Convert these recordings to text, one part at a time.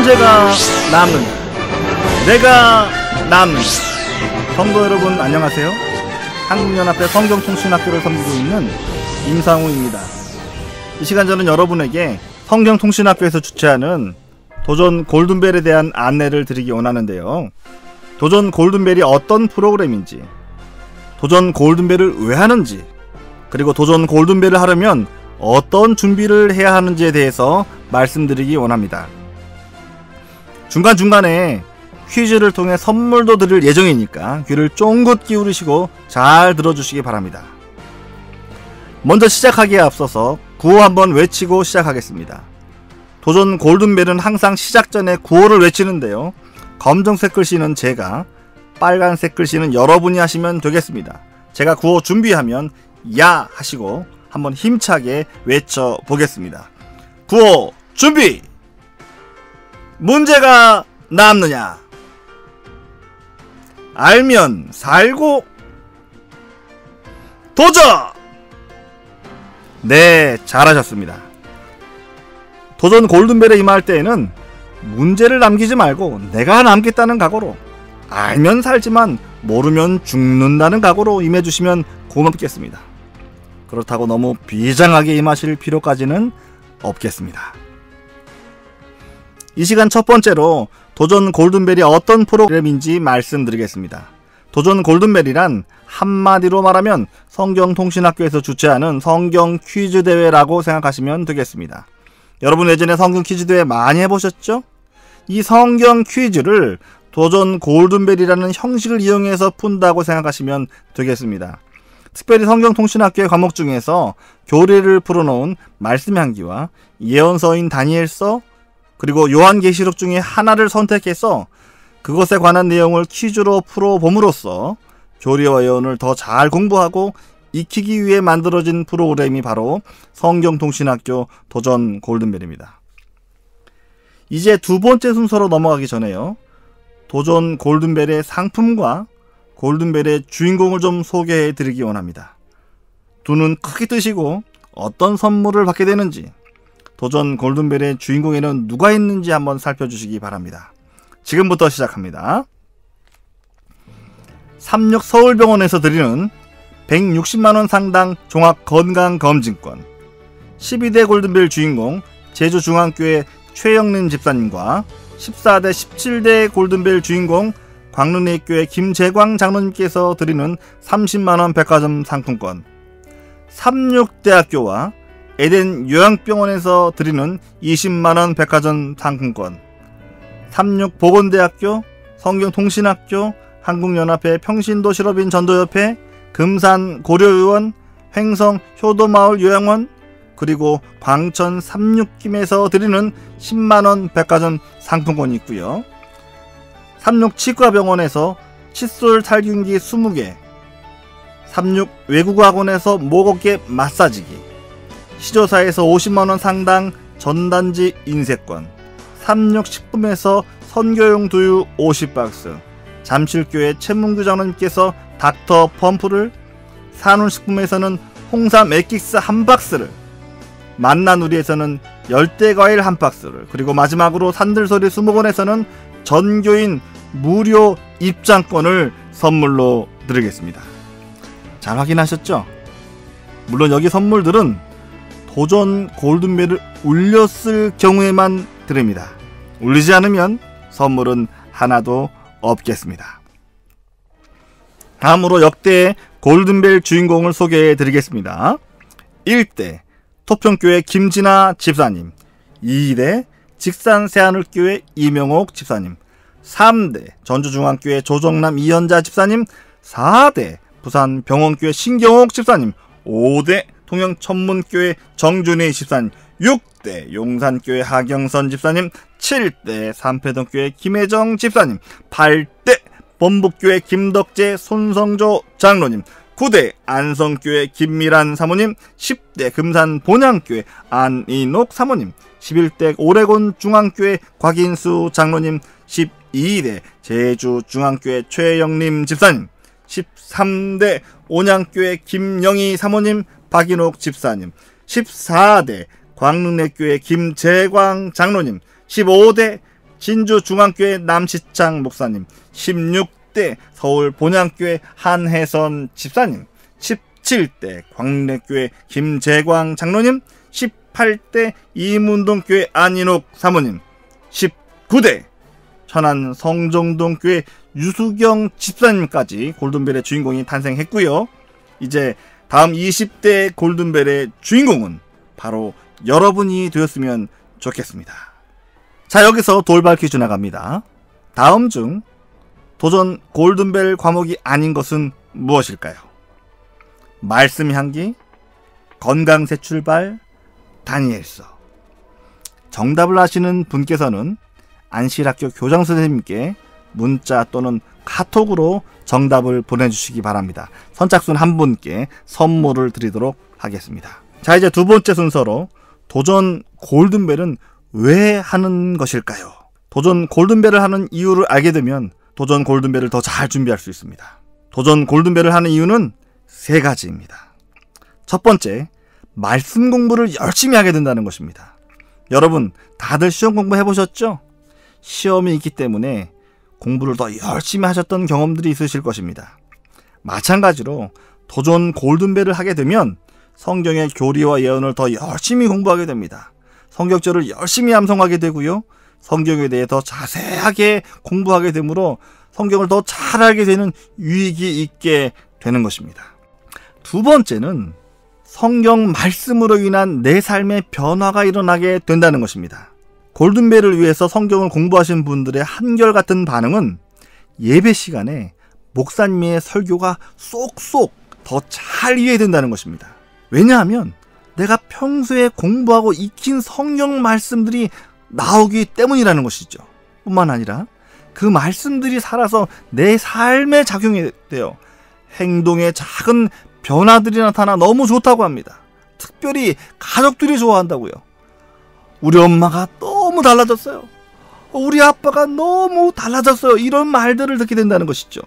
문제가 남느냐, 내가 남느냐. 성도 여러분 안녕하세요. 한국연합회 성경통신학교를 섬기고 있는 임상우입니다. 이 시간 저는 여러분에게 성경통신학교에서 주최하는 도전 골든벨에 대한 안내를 드리기 원하는데요. 도전 골든벨이 어떤 프로그램인지, 도전 골든벨을 왜 하는지, 그리고 도전 골든벨을 하려면 어떤 준비를 해야 하는지에 대해서 말씀드리기 원합니다. 중간중간에 퀴즈를 통해 선물도 드릴 예정이니까 귀를 쫑긋 기울이시고 잘 들어주시기 바랍니다. 먼저 시작하기에 앞서서 구호 한번 외치고 시작하겠습니다. 도전 골든벨은 항상 시작 전에 구호를 외치는데요. 검정색 글씨는 제가, 빨간색 글씨는 여러분이 하시면 되겠습니다. 제가 구호 준비하면 야 하시고 한번 힘차게 외쳐보겠습니다. 구호 준비! 문제가 남느냐, 알면 살고 도전! 네, 잘하셨습니다. 도전 골든벨에 임할 때에는 문제를 남기지 말고 내가 남겠다는 각오로, 알면 살지만 모르면 죽는다는 각오로 임해주시면 고맙겠습니다. 그렇다고 너무 비장하게 임하실 필요까지는 없겠습니다. 이 시간 첫 번째로 도전 골든벨이 어떤 프로그램인지 말씀드리겠습니다. 도전 골든벨이란 한마디로 말하면 성경통신학교에서 주최하는 성경 퀴즈 대회라고 생각하시면 되겠습니다. 여러분 예전에 성경 퀴즈 대회 많이 해보셨죠? 이 성경 퀴즈를 도전 골든벨이라는 형식을 이용해서 푼다고 생각하시면 되겠습니다. 특별히 성경통신학교의 과목 중에서 교리를 풀어놓은 말씀 향기와 예언서인 다니엘서, 그리고 요한계시록 중에 하나를 선택해서 그것에 관한 내용을 퀴즈로 풀어봄으로써 교리와 예언을 더 잘 공부하고 익히기 위해 만들어진 프로그램이 바로 성경통신학교 도전 골든벨입니다. 이제 두 번째 순서로 넘어가기 전에요. 도전 골든벨의 상품과 골든벨의 주인공을 좀 소개해 드리기 원합니다. 두 눈 크게 뜨시고 어떤 선물을 받게 되는지, 도전 골든벨의 주인공에는 누가 있는지 한번 살펴주시기 바랍니다. 지금부터 시작합니다. 삼육 서울병원에서 드리는 160만원 상당 종합건강검진권, 12대 골든벨 주인공 제주중앙교회 최영림 집사님과 14대 17대 골든벨 주인공 광릉예교회 김재광 장로님께서 드리는 30만원 백화점 상품권, 삼육대학교와 에덴 요양병원에서 드리는 20만원 백화점 상품권, 삼육보건대학교, 성경통신학교, 한국연합회 평신도실업인 전도협회, 금산고려의원, 횡성 효도마을 요양원, 그리고 광천 삼육김에서 드리는 10만원 백화점 상품권이 있고요. 삼육치과병원에서 칫솔 살균기 20개, 삼육외국어학원에서 목어깨 마사지기, 시조사에서 50만원 상당 전단지 인쇄권, 삼육식품에서 선교용 두유 50박스, 잠실교회 최문규 장로님께서 닥터 펌프를, 산울식품에서는 홍삼 액기스 1박스를, 만나누리에서는 열대과일 1박스를, 그리고 마지막으로 산들소리 수목원에서는 전교인 무료 입장권을 선물로 드리겠습니다. 잘 확인하셨죠? 물론 여기 선물들은 도전 골든벨을 울렸을 경우에만 드립니다. 울리지 않으면 선물은 하나도 없겠습니다. 다음으로 역대의 골든벨 주인공을 소개해 드리겠습니다. 1대 토평교회 김진아 집사님, 2대 직산 새하늘교회 이명옥 집사님, 3대 전주중앙교회 조정남 이현자 집사님, 4대 부산 병원교회 신경옥 집사님, 5대 통영천문교회 정준희 집사님, 6대 용산교회 하경선 집사님, 7대 삼패동교회 김혜정 집사님, 8대 범북교회 김덕재 손성조 장로님, 9대 안성교회 김미란 사모님, 10대 금산 본향교회 안인옥 사모님, 11대 오레곤 중앙교회 곽인수 장로님, 12대 제주중앙교회 최영림 집사님, 13대 온양교회 김영희 사모님, 박인옥 집사님, 14대 광릉내교회 김재광 장로님, 15대 진주중앙교회 남시창 목사님, 16대 서울 본향교회 한혜선 집사님, 17대 광래교회 김재광 장로님, 18대 이문동교회 안인옥 사모님, 19대 천안 성정동교회 유수경 집사님까지 골든벨의 주인공이 탄생했고요. 이제 다음 20대 골든벨의 주인공은 바로 여러분이 되었으면 좋겠습니다. 자, 여기서 돌발 퀴즈 나갑니다. 다음 중 도전 골든벨 과목이 아닌 것은 무엇일까요? 말씀 향기, 건강새 출발, 다니엘서. 정답을 아시는 분께서는 안실학교 교장선생님께 문자 또는 카톡으로 정답을 보내주시기 바랍니다. 선착순 한 분께 선물을 드리도록 하겠습니다. 자, 이제 두 번째 순서로 도전 골든벨은 왜 하는 것일까요? 도전 골든벨을 하는 이유를 알게 되면 도전 골든벨을 더 잘 준비할 수 있습니다. 도전 골든벨을 하는 이유는 세 가지입니다. 첫 번째, 말씀 공부를 열심히 하게 된다는 것입니다. 여러분, 다들 시험 공부 해보셨죠? 시험이 있기 때문에 공부를 더 열심히 하셨던 경험들이 있으실 것입니다. 마찬가지로 도전 골든벨을 하게 되면 성경의 교리와 예언을 더 열심히 공부하게 됩니다. 성경절을 열심히 암송하게 되고요. 성경에 대해 더 자세하게 공부하게 되므로 성경을 더 잘 알게 되는 유익이 있게 되는 것입니다. 두 번째는 성경 말씀으로 인한 내 삶의 변화가 일어나게 된다는 것입니다. 골든벨을 위해서 성경을 공부하신 분들의 한결같은 반응은 예배 시간에 목사님의 설교가 쏙쏙 더 잘 이해된다는 것입니다. 왜냐하면 내가 평소에 공부하고 익힌 성경 말씀들이 나오기 때문이라는 것이죠. 뿐만 아니라 그 말씀들이 살아서 내 삶에 작용이 돼요. 행동에 작은 변화들이 나타나 너무 좋다고 합니다. 특별히 가족들이 좋아한다고요. 우리 엄마가 너무 달라졌어요. 우리 아빠가 너무 달라졌어요. 이런 말들을 듣게 된다는 것이죠.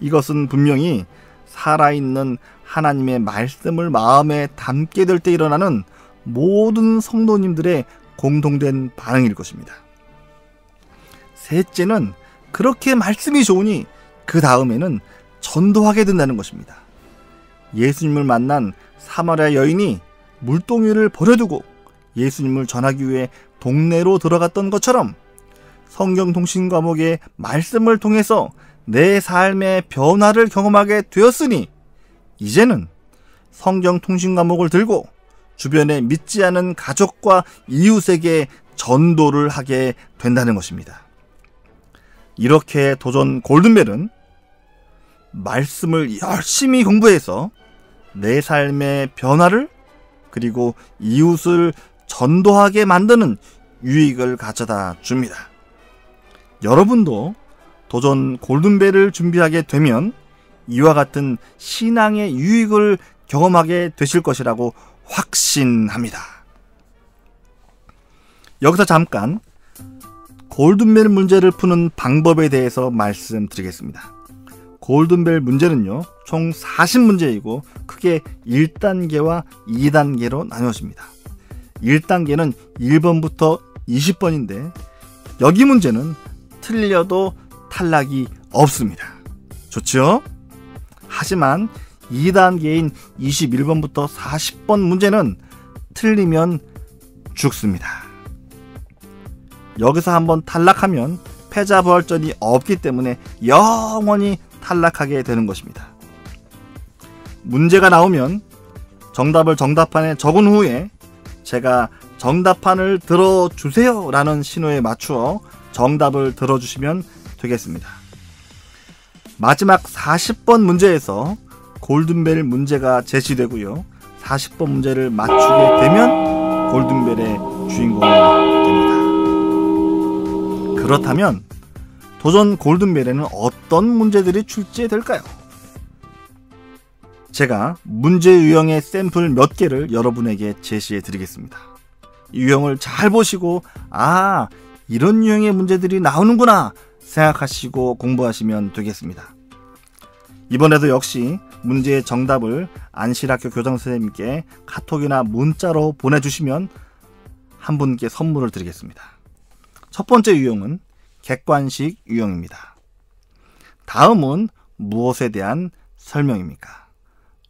이것은 분명히 살아있는 하나님의 말씀을 마음에 담게 될 때 일어나는 모든 성도님들의 공통된 반응일 것입니다. 셋째는 그렇게 말씀이 좋으니 그 다음에는 전도하게 된다는 것입니다. 예수님을 만난 사마리아 여인이 물동이를 버려두고 예수님을 전하기 위해 동네로 들어갔던 것처럼 성경 통신 과목의 말씀을 통해서 내 삶의 변화를 경험하게 되었으니 이제는 성경 통신 과목을 들고 주변에 믿지 않은 가족과 이웃에게 전도를 하게 된다는 것입니다. 이렇게 도전 골든벨은 말씀을 열심히 공부해서 내 삶의 변화를 그리고 이웃을 전도하게 만드는 유익을 가져다 줍니다. 여러분도 도전 골든벨을 준비하게 되면 이와 같은 신앙의 유익을 경험하게 되실 것이라고 확신합니다. 여기서 잠깐 골든벨 문제를 푸는 방법에 대해서 말씀드리겠습니다. 골든벨 문제는요, 총 40문제이고 크게 1단계와 2단계로 나뉘어집니다. 1단계는 1번부터 20번인데 여기 문제는 틀려도 탈락이 없습니다. 좋죠? 하지만 2단계인 21번부터 40번 문제는 틀리면 죽습니다. 여기서 한번 탈락하면 패자 부활전이 없기 때문에 영원히 탈락하게 되는 것입니다. 문제가 나오면 정답을 정답판에 적은 후에 제가 정답판을 들어주세요 라는 신호에 맞추어 정답을 들어주시면 되겠습니다. 마지막 40번 문제에서 골든벨 문제가 제시되고요. 40번 문제를 맞추게 되면 골든벨의 주인공이 됩니다. 그렇다면 도전 골든벨에는 어떤 문제들이 출제될까요? 제가 문제 유형의 샘플 몇 개를 여러분에게 제시해 드리겠습니다. 이 유형을 잘 보시고 이런 유형의 문제들이 나오는구나 생각하시고 공부하시면 되겠습니다. 이번에도 역시 문제의 정답을 안실학교 교장선생님께 카톡이나 문자로 보내주시면 한 분께 선물을 드리겠습니다. 첫 번째 유형은 객관식 유형입니다. 다음은 무엇에 대한 설명입니까?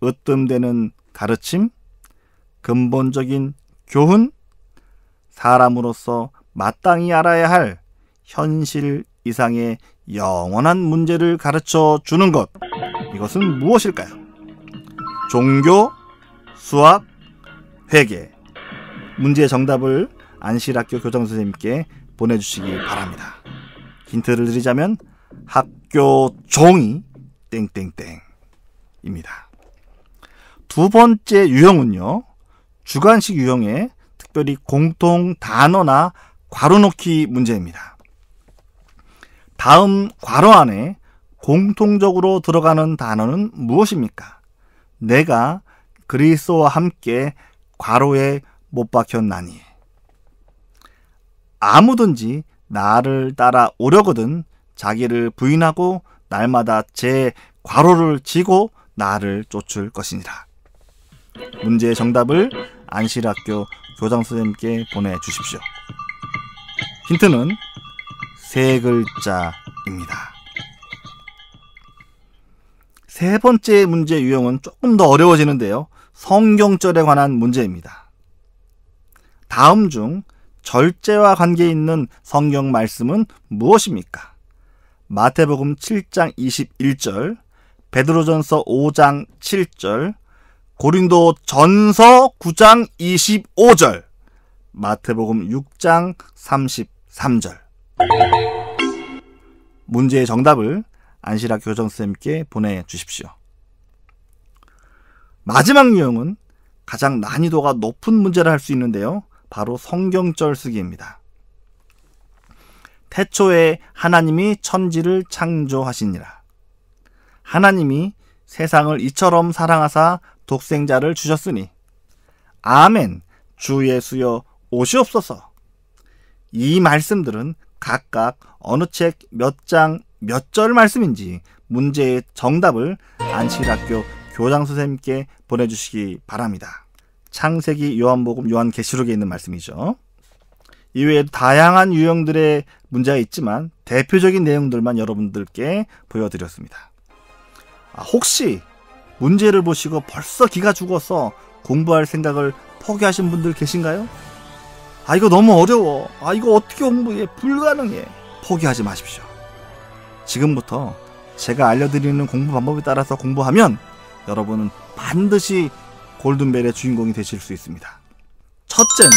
으뜸되는 가르침, 근본적인 교훈, 사람으로서 마땅히 알아야 할 현실 이상의 영원한 문제를 가르쳐 주는 것. 이것은 무엇일까요? 종교, 수학, 회계. 문제의 정답을 안실학교 교장선생님께 보내주시기 바랍니다. 힌트를 드리자면 학교 종이 땡땡땡입니다. 두 번째 유형은요, 주관식 유형의 특별히 공통 단어나 괄호 넣기 문제입니다. 다음 괄호 안에 공통적으로 들어가는 단어는 무엇입니까? 내가 그리스도와 함께 괄호에 못 박혔나니. 아무든지 나를 따라 오려거든 자기를 부인하고 날마다 제 괄호를 지고 나를 쫓을 것이니라. 문제의 정답을 안실학교 교장선생님께 보내주십시오. 힌트는 세 글자입니다. 세 번째 문제 유형은 조금 더 어려워지는데요. 성경절에 관한 문제입니다. 다음 중 절제와 관계 있는 성경 말씀은 무엇입니까? 마태복음 7장 21절, 베드로전서 5장 7절, 고린도전서 9장 25절, 마태복음 6장 33절. 문제의 정답을 안실학교 교장선생님께 보내주십시오. 마지막 유형은 가장 난이도가 높은 문제를 할 수 있는데요. 바로 성경절 쓰기입니다. 태초에 하나님이 천지를 창조하시니라. 하나님이 세상을 이처럼 사랑하사 독생자를 주셨으니 아멘. 주 예수여 오시옵소서. 이 말씀들은 각각 어느 책 몇 장 몇 절 말씀인지 문제의 정답을 안실학교 교장선생님께 보내주시기 바랍니다. 창세기, 요한복음, 요한계시록에 있는 말씀이죠. 이외에도 다양한 유형들의 문제가 있지만 대표적인 내용들만 여러분들께 보여드렸습니다. 혹시 문제를 보시고 벌써 기가 죽어서 공부할 생각을 포기하신 분들 계신가요? 이거 너무 어려워. 이거 어떻게 공부해? 불가능해. 포기하지 마십시오. 지금부터 제가 알려드리는 공부 방법에 따라서 공부하면 여러분은 반드시 골든벨의 주인공이 되실 수 있습니다. 첫째는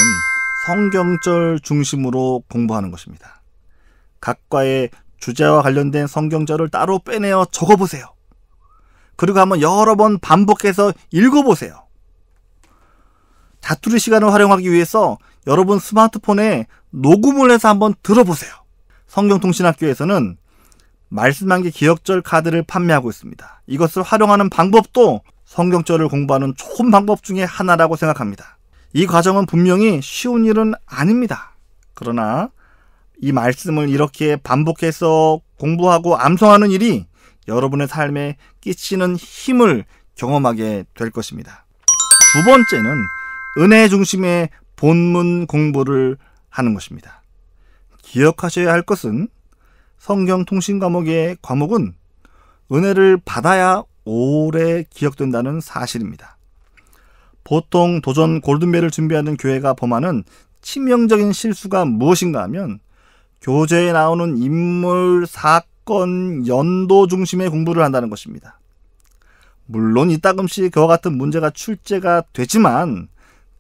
성경절 중심으로 공부하는 것입니다. 각과의 주제와 관련된 성경절을 따로 빼내어 적어보세요. 그리고 한번 여러 번 반복해서 읽어보세요. 자투리 시간을 활용하기 위해서 여러분 스마트폰에 녹음을 해서 한번 들어보세요. 성경통신학교에서는 말씀한개 기억절 카드를 판매하고 있습니다. 이것을 활용하는 방법도 성경절을 공부하는 좋은 방법 중에 하나라고 생각합니다. 이 과정은 분명히 쉬운 일은 아닙니다. 그러나 이 말씀을 이렇게 반복해서 공부하고 암송하는 일이 여러분의 삶에 끼치는 힘을 경험하게 될 것입니다. 두 번째는 은혜 중심의 본문 공부를 하는 것입니다. 기억하셔야 할 것은 성경 통신 과목의 과목은 은혜를 받아야 오래 기억된다는 사실입니다. 보통 도전 골든벨을 준비하는 교회가 범하는 치명적인 실수가 무엇인가 하면 교재에 나오는 인물, 사건, 연도 중심의 공부를 한다는 것입니다. 물론 이따금씩 그와 같은 문제가 출제가 되지만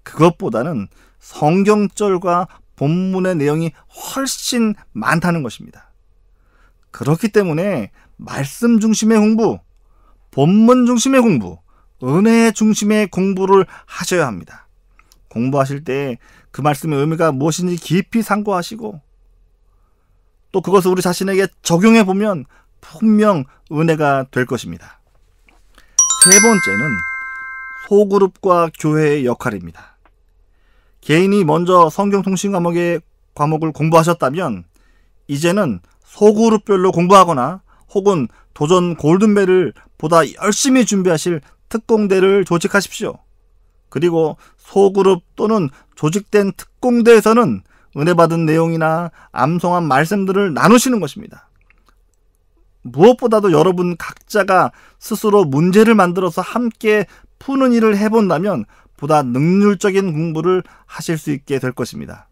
그것보다는 성경절과 본문의 내용이 훨씬 많다는 것입니다. 그렇기 때문에 말씀 중심의 공부, 본문 중심의 공부, 은혜 중심의 공부를 하셔야 합니다. 공부하실 때 그 말씀의 의미가 무엇인지 깊이 상고하시고 또 그것을 우리 자신에게 적용해 보면 분명 은혜가 될 것입니다. 세 번째는 소그룹과 교회의 역할입니다. 개인이 먼저 성경통신 과목을 공부하셨다면 이제는 소그룹별로 공부하거나 혹은 도전 골든벨을 보다 열심히 준비하실 특공대를 조직하십시오. 그리고 소그룹 또는 조직된 특공대에서는 은혜 받은 내용이나 암송한 말씀들을 나누시는 것입니다. 무엇보다도 여러분 각자가 스스로 문제를 만들어서 함께 푸는 일을 해본다면 보다 능률적인 공부를 하실 수 있게 될 것입니다.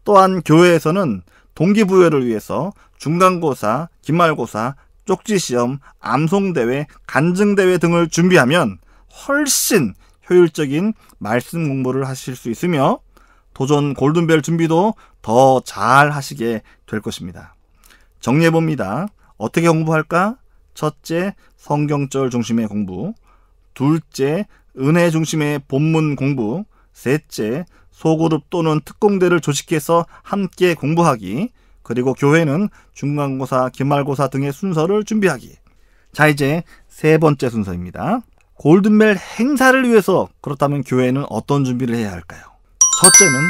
또한 교회에서는 동기부여를 위해서 중간고사, 기말고사, 쪽지시험, 암송대회, 간증대회 등을 준비하면 훨씬 효율적인 말씀 공부를 하실 수 있으며 도전 골든벨 준비도 더 잘 하시게 될 것입니다. 정리해봅니다. 어떻게 공부할까? 첫째, 성경절 중심의 공부. 둘째, 은혜 중심의 본문 공부. 셋째, 소그룹 또는 특공대를 조직해서 함께 공부하기. 그리고 교회는 중간고사, 기말고사 등의 순서를 준비하기. 자, 이제 세 번째 순서입니다. 골든벨 행사를 위해서 그렇다면 교회는 어떤 준비를 해야 할까요? 첫째는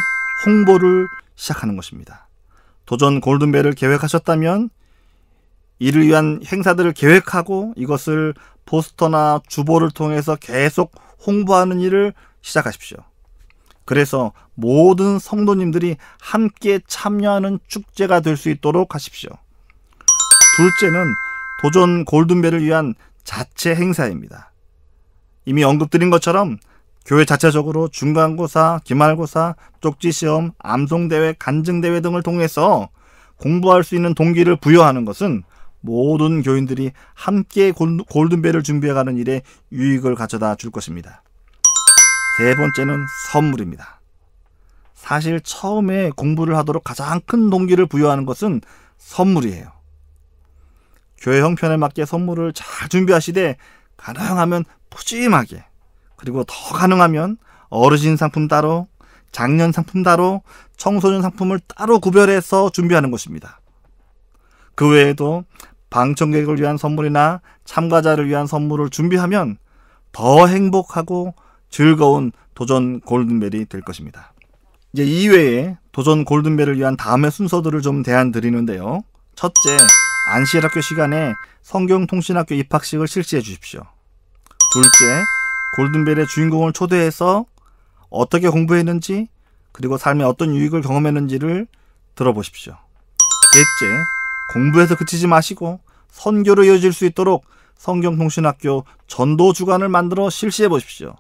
홍보를 시작하는 것입니다. 도전 골든벨을 계획하셨다면 이를 위한 행사들을 계획하고 이것을 포스터나 주보를 통해서 계속 홍보하는 일을 시작하십시오. 그래서 모든 성도님들이 함께 참여하는 축제가 될 수 있도록 하십시오. 둘째는 도전 골든벨을 위한 자체 행사입니다. 이미 언급드린 것처럼 교회 자체적으로 중간고사, 기말고사, 쪽지시험, 암송대회, 간증대회 등을 통해서 공부할 수 있는 동기를 부여하는 것은 모든 교인들이 함께 골든벨을 준비해가는 일에 유익을 가져다 줄 것입니다. 세 번째는 선물입니다. 사실 처음에 공부를 하도록 가장 큰 동기를 부여하는 것은 선물이에요. 교회 형편에 맞게 선물을 잘 준비하시되 가능하면 푸짐하게, 그리고 더 가능하면 어르신 상품 따로, 장년 상품 따로, 청소년 상품을 따로 구별해서 준비하는 것입니다. 그 외에도 방청객을 위한 선물이나 참가자를 위한 선물을 준비하면 더 행복하고 즐거운 도전 골든벨이 될 것입니다. 이제 이외에 도전 골든벨을 위한 다음의 순서들을 좀 대안 드리는데요. 첫째, 안식일학교 시간에 성경통신학교 입학식을 실시해 주십시오. 둘째, 골든벨의 주인공을 초대해서 어떻게 공부했는지, 그리고 삶에 어떤 유익을 경험했는지를 들어보십시오. 셋째, 공부에서 그치지 마시고 선교로 이어질 수 있도록 성경통신학교 전도 주간을 만들어 실시해 보십시오.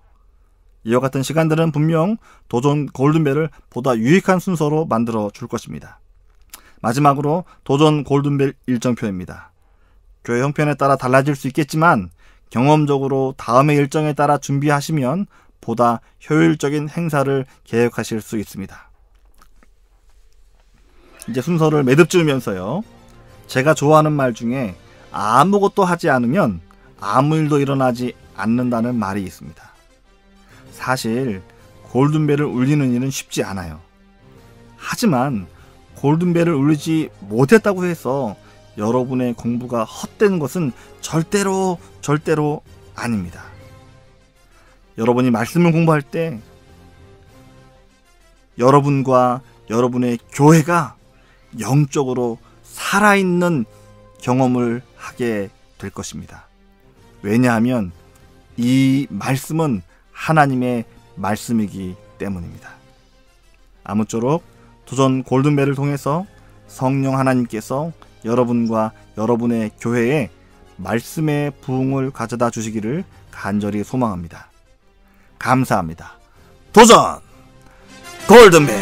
이와 같은 시간들은 분명 도전 골든벨을 보다 유익한 순서로 만들어 줄 것입니다. 마지막으로 도전 골든벨 일정표입니다. 교회 형편에 따라 달라질 수 있겠지만 경험적으로 다음의 일정에 따라 준비하시면 보다 효율적인 행사를 계획하실 수 있습니다. 이제 순서를 매듭 지으면서요. 제가 좋아하는 말 중에 아무것도 하지 않으면 아무 일도 일어나지 않는다는 말이 있습니다. 사실 골든벨을 울리는 일은 쉽지 않아요. 하지만 골든벨을 울리지 못했다고 해서 여러분의 공부가 헛된 것은 절대로 아닙니다. 여러분이 말씀을 공부할 때 여러분과 여러분의 교회가 영적으로 살아있는 경험을 하게 될 것입니다. 왜냐하면 이 말씀은 하나님의 말씀이기 때문입니다. 아무쪼록 도전 골든벨을 통해서 성령 하나님께서 여러분과 여러분의 교회에 말씀의 부흥을 가져다 주시기를 간절히 소망합니다. 감사합니다. 도전 골든벨!